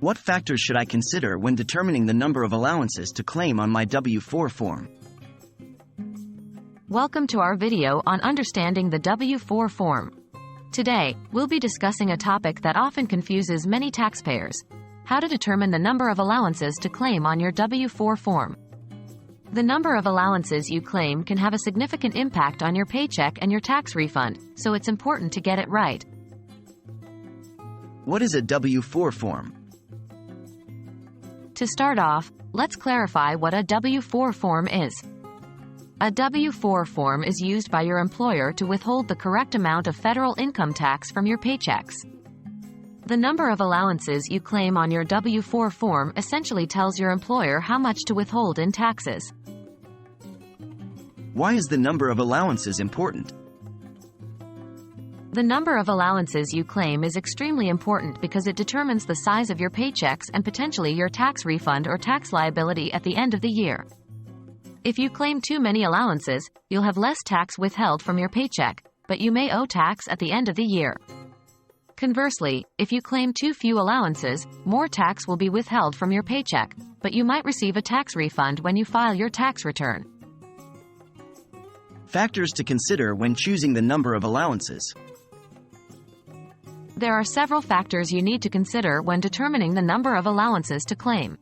What factors should I consider when determining the number of allowances to claim on my W4 form? Welcome to our video on understanding the W4 form. Today, we'll be discussing a topic that often confuses many taxpayers: how to determine the number of allowances to claim on your W4 form. The number of allowances you claim can have a significant impact on your paycheck and your tax refund, so it's important to get it right. What is a W4 form? To start off, let's clarify what a W4 form is. A W4 form is used by your employer to withhold the correct amount of federal income tax from your paychecks. The number of allowances you claim on your W4 form essentially tells your employer how much to withhold in taxes. Why is the number of allowances important? The number of allowances you claim is extremely important because it determines the size of your paychecks and potentially your tax refund or tax liability at the end of the year. If you claim too many allowances, you'll have less tax withheld from your paycheck, but you may owe tax at the end of the year. Conversely, if you claim too few allowances, more tax will be withheld from your paycheck, but you might receive a tax refund when you file your tax return. Factors to consider when choosing the number of allowances. There are several factors you need to consider when determining the number of allowances to claim.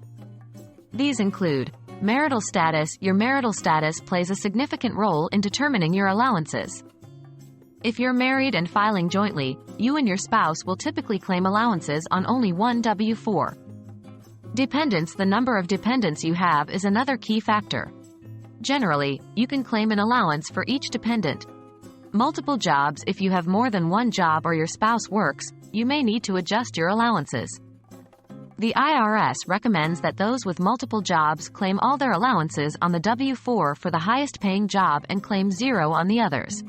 These include marital status. Your marital status plays a significant role in determining your allowances. If you're married and filing jointly, you and your spouse will typically claim allowances on only one W4. Dependents. The number of dependents you have is another key factor. Generally, you can claim an allowance for each dependent. Multiple jobs. If you have more than one job or your spouse works, you may need to adjust your allowances. The IRS recommends that those with multiple jobs claim all their allowances on the W4 for the highest paying job and claim zero on the others.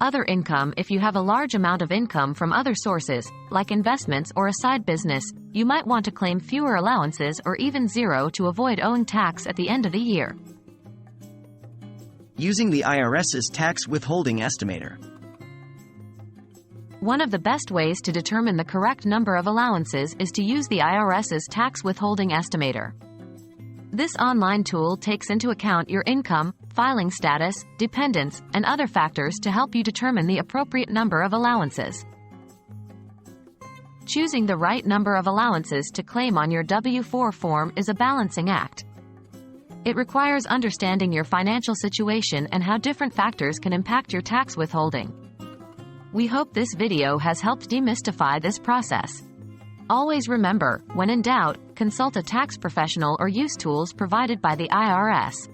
Other income. If you have a large amount of income from other sources, like investments or a side business, you might want to claim fewer allowances or even zero to avoid owing tax at the end of the year. Using the IRS's tax withholding estimator. One of the best ways to determine the correct number of allowances is to use the IRS's tax withholding estimator. This online tool takes into account your income, filing status, dependents, and other factors to help you determine the appropriate number of allowances. Choosing the right number of allowances to claim on your W4 form is a balancing act. It requires understanding your financial situation and how different factors can impact your tax withholding. We hope this video has helped demystify this process. Always remember, when in doubt, consult a tax professional or use tools provided by the IRS.